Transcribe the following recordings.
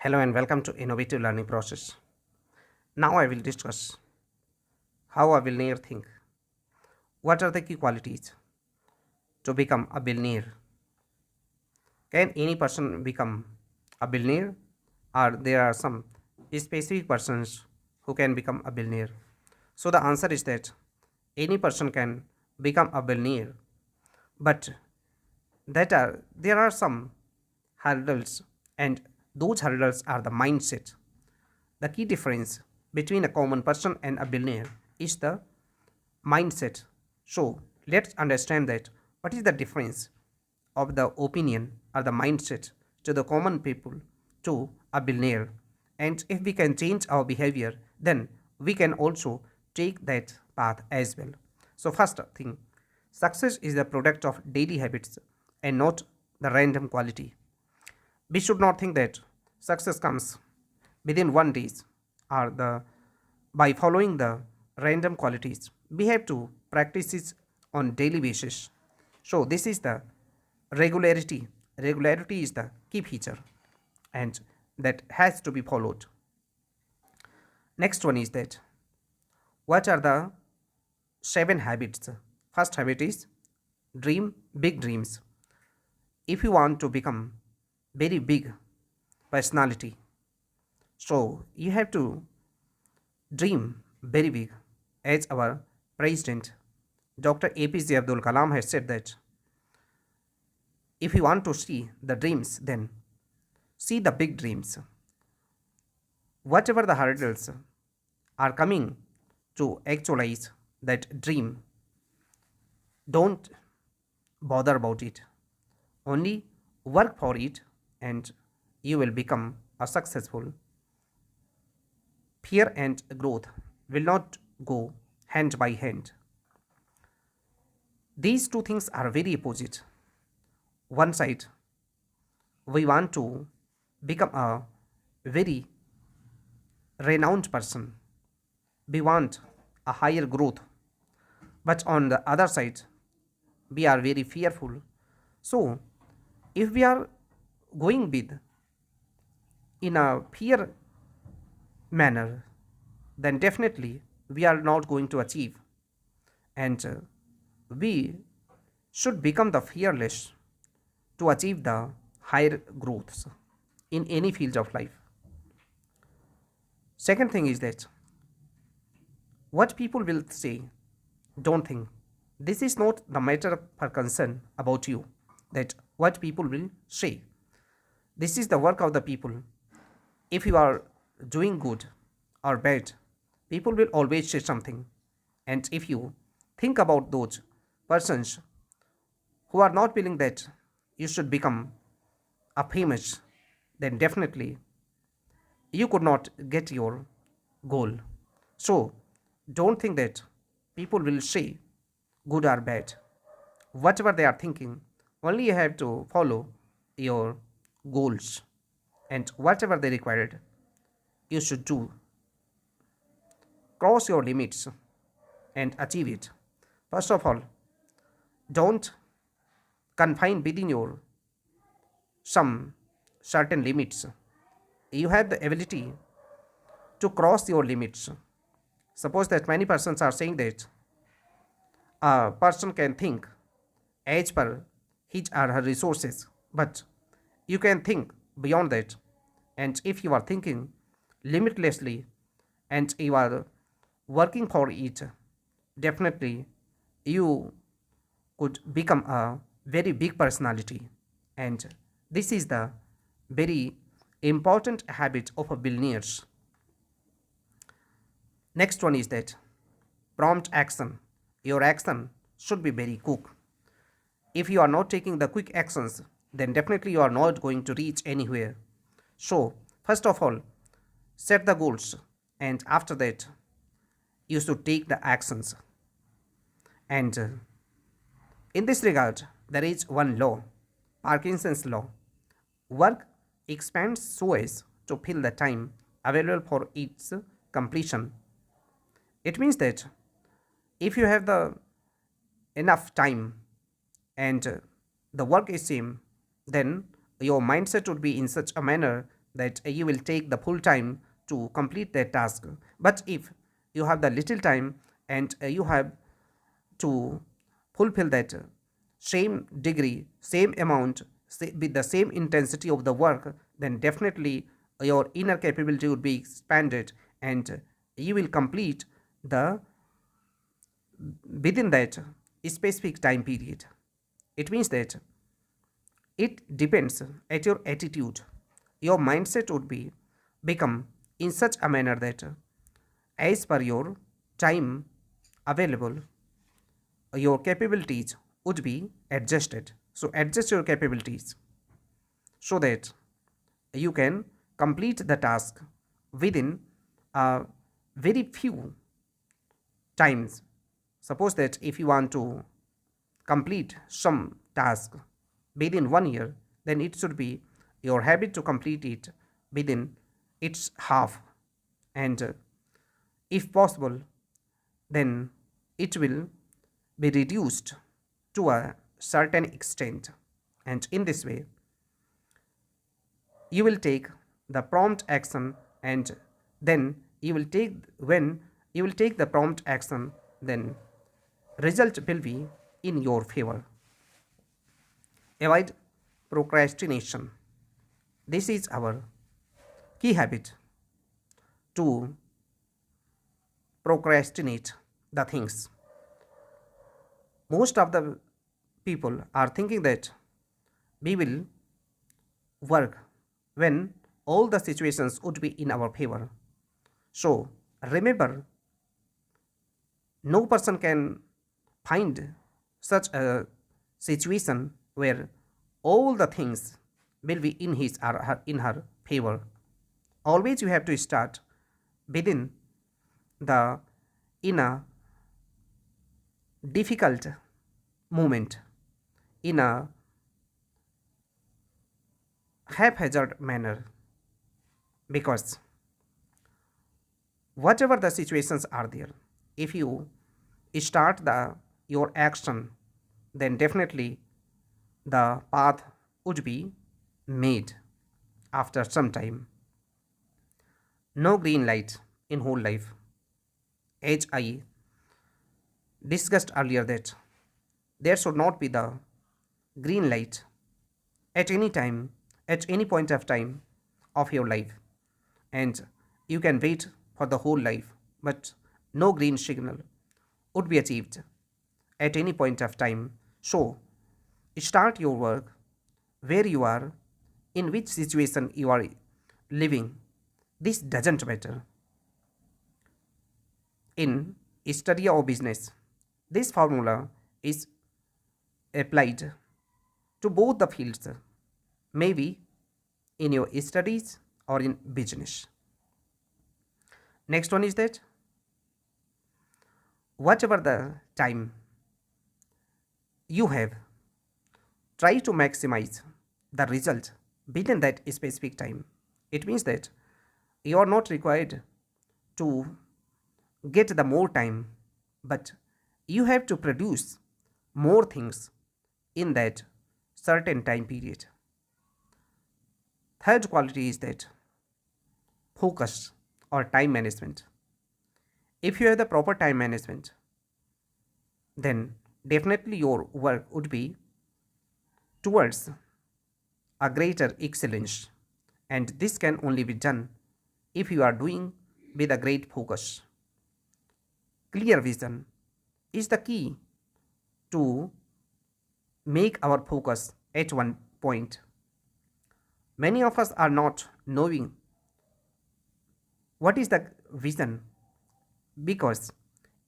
Hello and welcome to Innovative Learning Process. Now I will discuss how a billionaire think. What are the key qualities to become a billionaire? Can any person become a billionaire, or there are some specific persons who can become a billionaire? So the answer is that any person can become a billionaire, but there are some hurdles, and those hurdles are the mindset. The key difference between a common person and a billionaire is the mindset. So let's understand that what is the difference of the opinion or the mindset to the common people to a billionaire. And if we can change our behavior, then we can also take that path as well. So first thing, success is the product of daily habits and not the random quality. We should not think that success comes within one days or the by following the random qualities. We have to practice it on daily basis. So this is the regularity. Regularity is the key feature and that has to be followed. Next one is that what are the seven habits? First habit is dream big dreams. If you want to become very big personality, so you have to dream very big. As our president Dr. APJ Abdul Kalam has said that if you want to see the dreams, then see the big dreams. Whatever the hurdles are coming to actualize that dream, don't bother about it. Only work for it and you will become a successful. Fear and growth will not go hand by hand. These two things are very opposite. One side, we want to become a very renowned person, we want a higher growth, but on the other side, we are very fearful. So, if we are going with in a fear manner, then definitely we are not going to achieve, and we should become the fearless to achieve the higher growths in any field of life. Second thing is that what people will say, don't think. This is not the matter for concern about you, that what people will say. This is the work of the people. If you are doing good or bad, people will always say something. And if you think about those persons who are not willing that you should become a famous, then definitely you could not get your goal. So don't think that people will say good or bad. Whatever they are thinking, only you have to follow your goals and whatever they required, you should do. Cross your limits and achieve it. First of all, don't confine within your some certain limits. You have the ability to cross your limits. Suppose that many persons are saying that a person can think as per his or her resources, but you can think beyond that. And if you are thinking limitlessly and you are working for it, definitely you could become a very big personality. And this is the very important habit of a billionaires. Next one is that prompt action. Your action should be very quick. If you are not taking the quick actions, then definitely you are not going to reach anywhere. So, first of all, set the goals, and after that, you should take the actions. And in this regard, there is one law, Parkinson's law. Work expands so as to fill the time available for its completion. It means that if you have the enough time and the work is same, then your mindset would be in such a manner that you will take the full time to complete that task. But if you have the little time and you have to fulfill that same degree, same amount, with the same intensity of the work, then definitely your inner capability would be expanded and you will complete the within that specific time period. It means that it depends at your attitude. Your mindset would be become in such a manner that as per your time available, your capabilities would be adjusted. So adjust your capabilities so that you can complete the task within a very few times. Suppose that if you want to complete some task within 1 year, then it should be your habit to complete it within its half, and if possible, then it will be reduced to a certain extent. And in this way, you will take the prompt action, and then you will take when you will take the prompt action, then result will be in your favor. Avoid procrastination. This is our key habit, to procrastinate the things. Most of the people are thinking that we will work when all the situations would be in our favor. So remember, no person can find such a situation where all the things will be in his or her favor. Always you have to start within the in a difficult moment, in a haphazard manner, because whatever the situations are there, if you start the your action, then definitely the path would be made after some time. No green light in whole life. As I discussed earlier, that there should not be the green light at any time, at any point of time of your life, and you can wait for the whole life, but no green signal would be achieved at any point of time. So start your work where you are, in which situation you are living. This doesn't matter. In study or business, this formula is applied to both the fields, maybe in your studies or in business. Next one is that whatever the time you have, try to maximize the result within that specific time. It means that you are not required to get the more time, but you have to produce more things in that certain time period. Third quality is that focus or time management. If you have the proper time management, then definitely your work would be towards a greater excellence, and this can only be done if you are doing with a great focus. Clear vision is the key to make our focus at one point. Many of us are not knowing what is the vision, because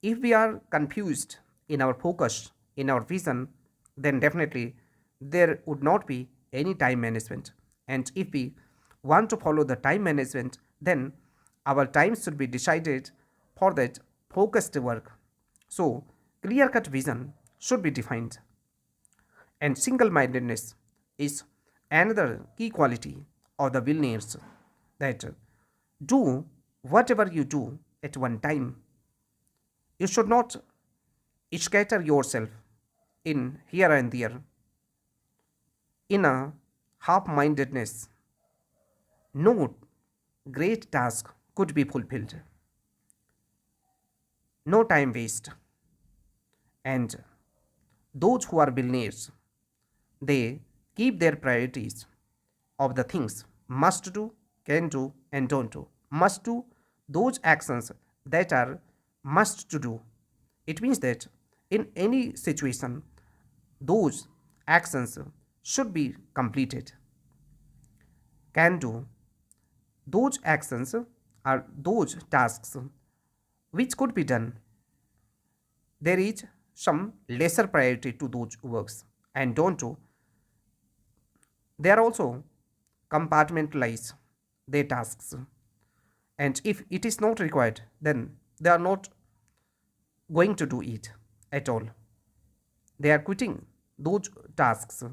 if we are confused in our focus, in our vision, then definitely there would not be any time management. And if we want to follow the time management, then our time should be decided for that focused work. So clear cut vision should be defined, and single mindedness is another key quality of the billionaires, that do whatever you do at one time. You should not scatter yourself in here and there in a half mindedness. No great task could be fulfilled, no time waste, and those who are billionaires, they keep their priorities of the things must do, can do, and don't do. Must do those actions that are must to do. It means that in any situation, those actions should be completed. Can do those actions are those tasks which could be done. There is some lesser priority to those works and don't do. They are also compartmentalize their tasks, and if it is not required, then they are not going to do it at all. They are quitting those tasks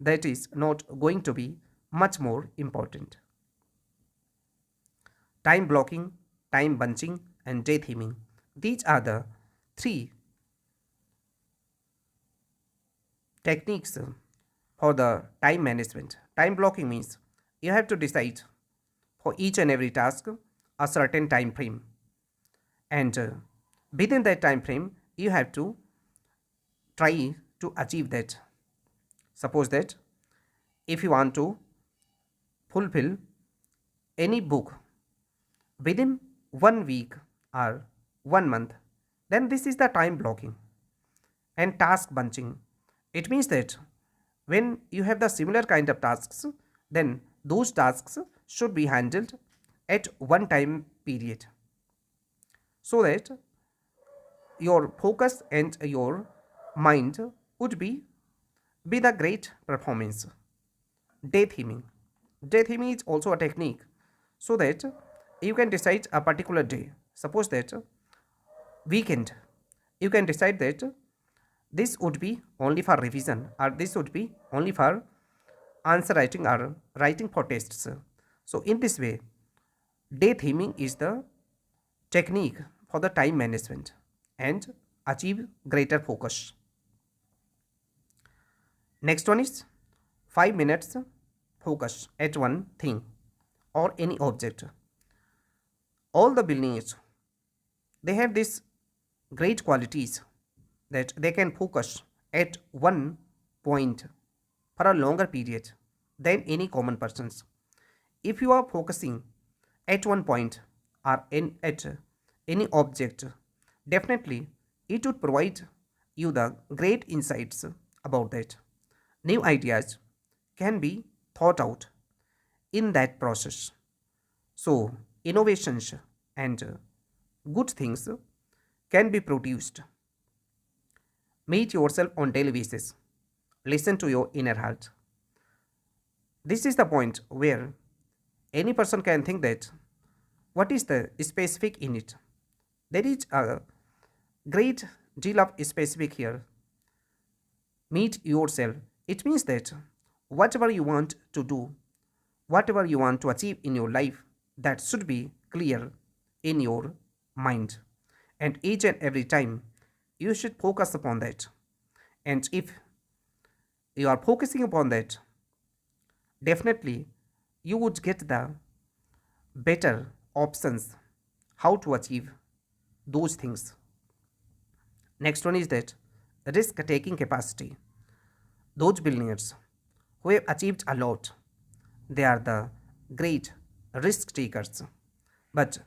that is not going to be much more important. Time blocking, time bunching, and day theming. These are the three techniques for the time management. Time blocking means you have to decide for each and every task a certain time frame, and within that time frame you have to try to achieve that. Suppose that if you want to fulfill any book within 1 week or 1 month, then this is the time blocking. And task bunching, it means that when you have the similar kind of tasks, then those tasks should be handled at one time period, so that your focus and your mind would be the great performance. Day theming, day theming is also a technique, so that you can decide a particular day. Suppose that weekend, you can decide that this would be only for revision, or this would be only for answer writing or writing for tests. So in this way, day theming is the technique for the time management and achieve greater focus. Next one is 5 minutes focus at one thing or any object. All the billionaires, they have these great qualities that they can focus at one point for a longer period than any common persons. If you are focusing at one point or at any object, definitely it would provide you the great insights about that. New ideas can be thought out in that process. So, innovations and good things can be produced. Meet yourself on daily basis. Listen to your inner heart. This is the point where any person can think that what is the specific in it. There is a great deal of specific here. Meet yourself. It means that whatever you want to do, whatever you want to achieve in your life, that should be clear in your mind. And each and every time you should focus upon that. And if you are focusing upon that, definitely you would get the better options how to achieve those things. Next one is that risk taking capacity. Those billionaires who have achieved a lot, they are the great risk takers. But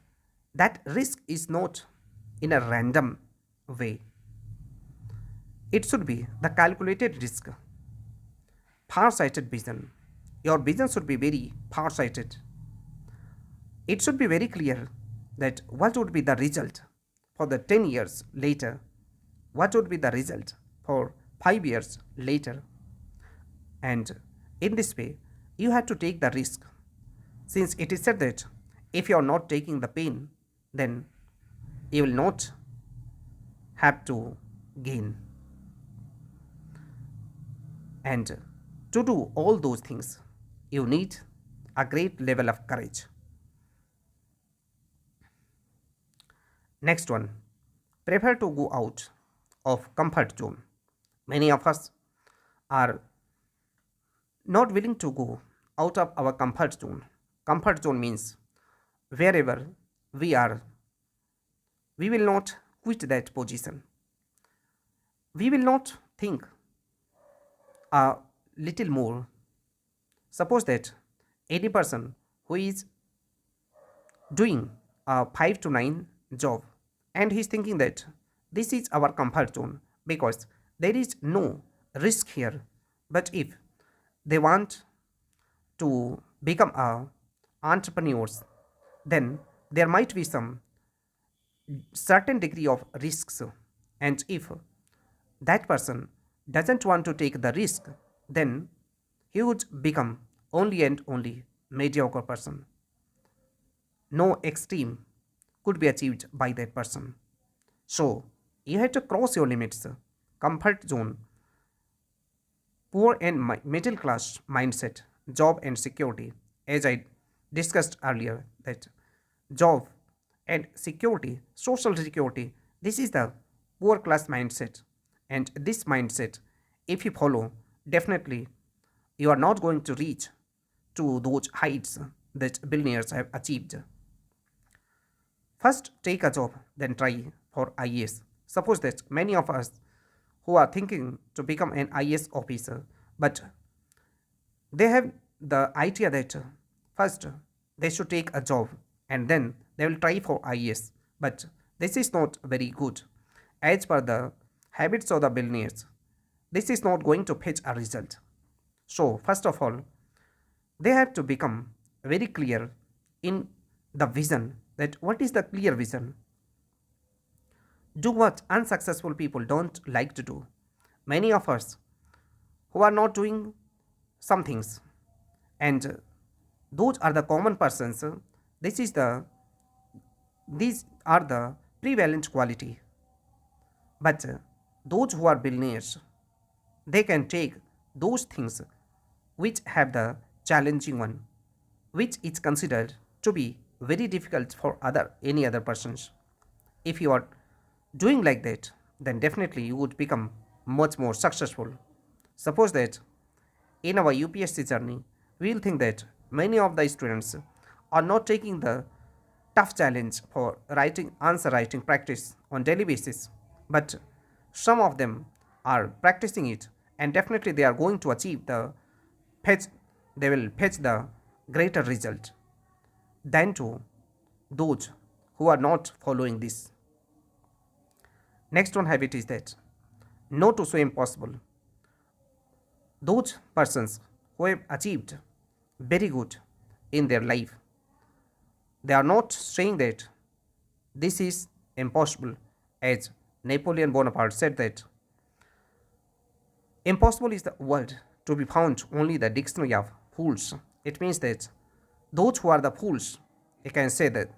that risk is not in a random way. It should be the calculated risk, far-sighted vision. Your vision should be very far-sighted. It should be very clear that what would be the result for the 10 years later, what would be the result for 5 years later. And in this way, you have to take the risk, since it is said that if you are not taking the pain, then you will not have to gain. And to do all those things, you need a great level of courage. Next one, prefer to go out of comfort zone. Many of us are not willing to go out of our comfort zone. Comfort zone means wherever we are, we will not quit that position. We will not think a little more. Suppose that any person who is doing a 5 to 9 job and he's thinking that this is our comfort zone because there is no risk here, but if they want to become a entrepreneurs, then there might be some certain degree of risks, and if that person doesn't want to take the risk, then he would become only and only mediocre person. No extreme could be achieved by that person. So you have to cross your limits. Comfort zone, poor and middle class mindset, job and security. As I discussed earlier, that job and security, social security, this is the poor class mindset. And this mindset, if you follow, definitely you are not going to reach to those heights that billionaires have achieved. First, take a job, then try for IAS. Suppose that many of us who are thinking to become an IAS officer, but they have the idea that first they should take a job and then they will try for IAS. But this is not very good. As per the habits of the billionaires, this is not going to fetch a result. So, first of all, they have to become very clear in the vision, that what is the clear vision. Do what unsuccessful people don't like to do. Many of us who are not doing some things, and those are the common persons. This is the these are the prevalent quality. But those who are billionaires, they can take those things which have the challenging one, which is considered to be very difficult for other any other persons. If you are doing like that, then definitely you would become much more successful. Suppose that in our UPSC journey, we will think that many of the students are not taking the tough challenge for writing answer writing practice on daily basis, but some of them are practicing it, and definitely they are going to achieve the fetch they will fetch the greater result than to those who are not following this. Next one habit is that no to so impossible. Those persons who have achieved very good in their life, they are not saying that this is impossible. As Napoleon Bonaparte said that impossible is the word to be found only the dictionary of fools. It means that those who are the fools, they can say that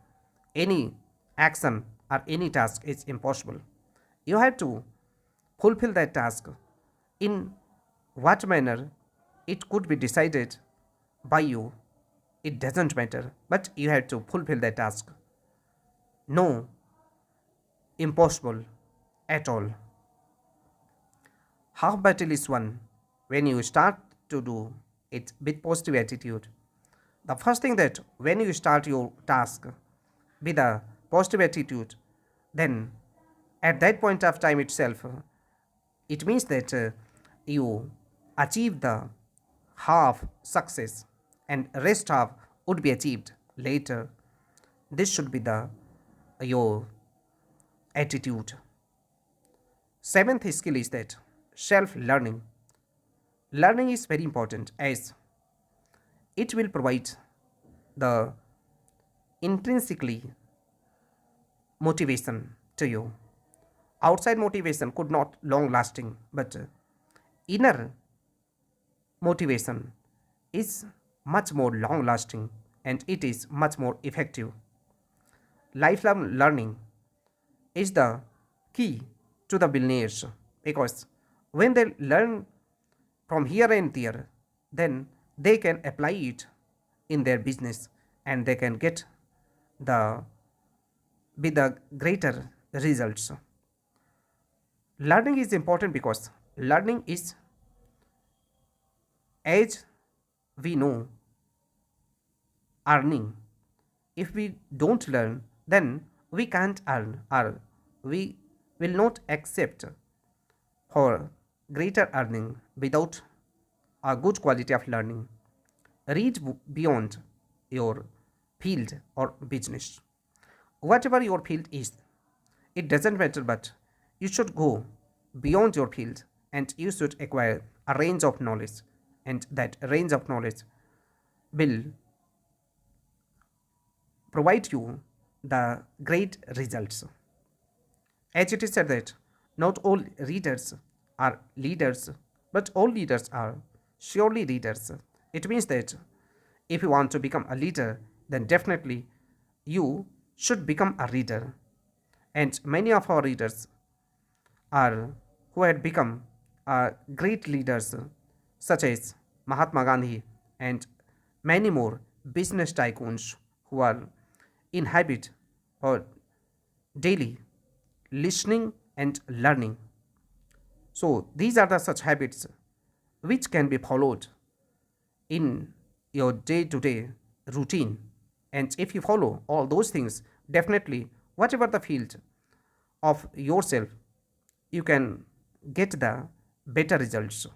any action or any task is impossible. You have to fulfill that task in what manner it could be decided by you. It doesn't matter, but you have to fulfill that task. No impossible at all. Half battle is won when you start to do it with positive attitude. The first thing that when you start your task with a positive attitude, then at that point of time itself, it means that you achieve the half success and rest half would be achieved later. This should be the your attitude. Seventh skill is that self learning. Learning is very important as it will provide the intrinsically motivation to you. Outside motivation could not long lasting, but inner motivation is much more long lasting and it is much more effective. Lifelong learning is the key to the billionaires, because when they learn from here and there, then they can apply it in their business and they can get the with the greater results. Learning is important because learning is, as we know, earning. If we don't learn, then we can't earn, or we will not accept for greater earning without a good quality of learning. Read beyond your field or business. Whatever your field is, it doesn't matter, but you should go beyond your field and you should acquire a range of knowledge, and that range of knowledge will provide you the great results. As it is said that not all readers are leaders, but all leaders are surely readers. It means that if you want to become a leader, then definitely you should become a reader. And many of our readers are who had become great leaders, such as Mahatma Gandhi and many more business tycoons who are in habit or daily listening and learning. So these are the such habits which can be followed in your day to day routine. And if you follow all those things, definitely, whatever the field of yourself, you can get the better results.